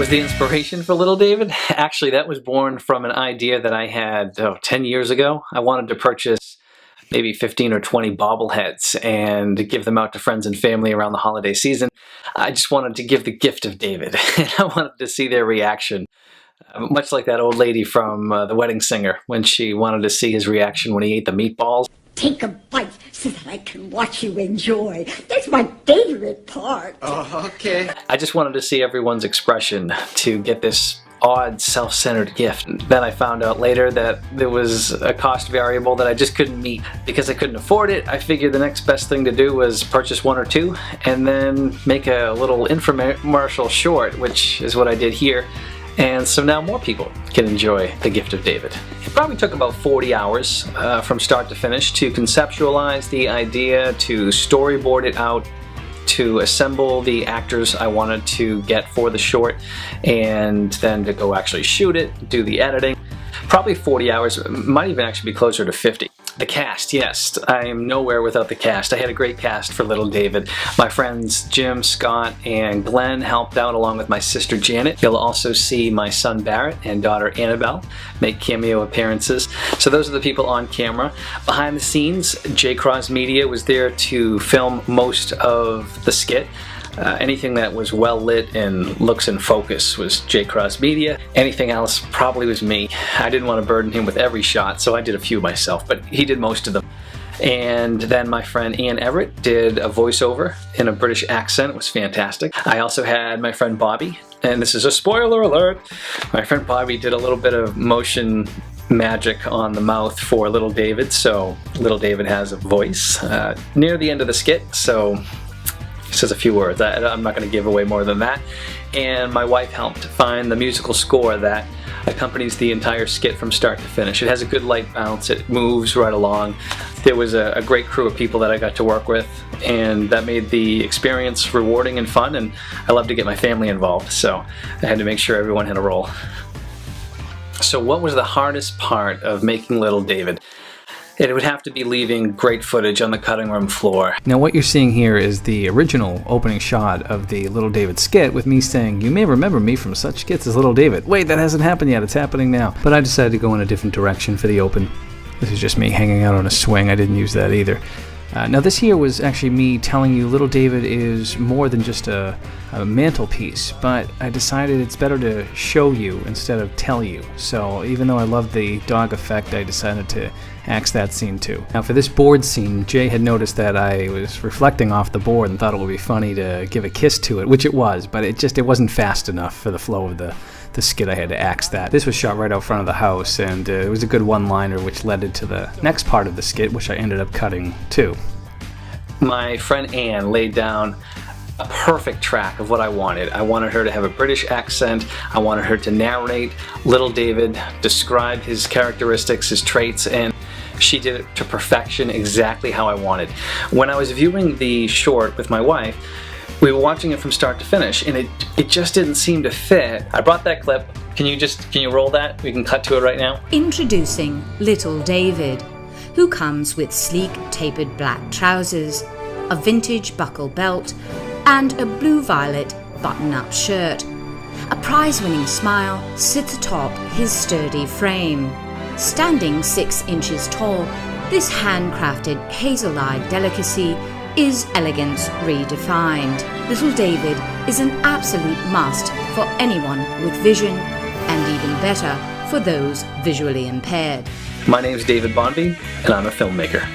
was the inspiration for Little David? Actually, that was born from an idea that I had 10 years ago. I wanted to purchase maybe 15 or 20 bobbleheads and give them out to friends and family around the holiday season. I just wanted to give the gift of David, and I wanted to see their reaction. Much like that old lady from The Wedding Singer, when she wanted to see his reaction when he ate the meatballs. Take a bite so that I can watch you enjoy. That's my favorite part. Oh, okay. I just wanted to see everyone's expression to get this odd, self-centered gift. Then I found out later that there was a cost variable that I just couldn't meet. Because I couldn't afford it, I figured the next best thing to do was purchase one or two and then make a little infomercial short, which is what I did here. And so now more people can enjoy the gift of David. It probably took about 40 hours from start to finish to conceptualize the idea, to storyboard it out, to assemble the actors I wanted to get for the short, and then to go actually shoot it, do the editing. Probably 40 hours, might even actually be closer to 50. The cast, yes, I am nowhere without the cast. I had a great cast for Little David. My friends Jim, Scott, and Glenn helped out along with my sister Janet. You'll also see my son Barrett and daughter Annabelle make cameo appearances. So those are the people on camera. Behind the scenes, J. Cross Media was there to film most of the skit. Anything that was well lit and looks in focus was J. Cross Media. Anything else probably was me. I didn't want to burden him with every shot, so I did a few myself, but he did most of them. And then my friend Ann Everett did a voiceover in a British accent. It was fantastic. I also had my friend Bobby, and this is a spoiler alert. My friend Bobby did a little bit of motion magic on the mouth for Little David, so Little David has a voice near the end of the skit, so says a few words. I'm not going to give away more than that. And my wife helped find the musical score that accompanies the entire skit from start to finish. It has a good light bounce. It moves right along. There was a great crew of people that I got to work with, and that made the experience rewarding and fun, and I love to get my family involved, so I had to make sure everyone had a role. So what was the hardest part of making Little David? It would have to be leaving great footage on the cutting room floor. Now what you're seeing here is the original opening shot of the Little David skit with me saying, "You may remember me from such skits as Little David." Wait, that hasn't happened yet, it's happening now. But I decided to go in a different direction for the open. This is just me hanging out on a swing, I didn't use that either. Now this here was actually me telling you Little David is more than just a mantelpiece, but I decided it's better to show you instead of tell you. So even though I love the dog effect, I decided to axe that scene too. Now for this board scene, Jay had noticed that I was reflecting off the board and thought it would be funny to give a kiss to it, which it was, but it wasn't fast enough for the flow of the skit. I had to axe that. This was shot right out front of the house, and it was a good one-liner which led into the next part of the skit, which I ended up cutting too. My friend Anne laid down a perfect track of what I wanted. I wanted her to have a British accent. I wanted her to narrate Little David, describe his characteristics, his traits, and she did it to perfection, exactly how I wanted. When I was viewing the short with my wife, we were watching it from start to finish, and it just didn't seem to fit. I brought that clip. Can you roll that? We can cut to it right now. Introducing Little David, who comes with sleek tapered black trousers, a vintage buckle belt, and a blue-violet button-up shirt. A prize-winning smile sits atop his sturdy frame. Standing 6 inches tall, this handcrafted hazel-eyed delicacy is elegance redefined. Little David is an absolute must for anyone with vision, and even better for those visually impaired. My name's David Bonvie, and I'm a filmmaker.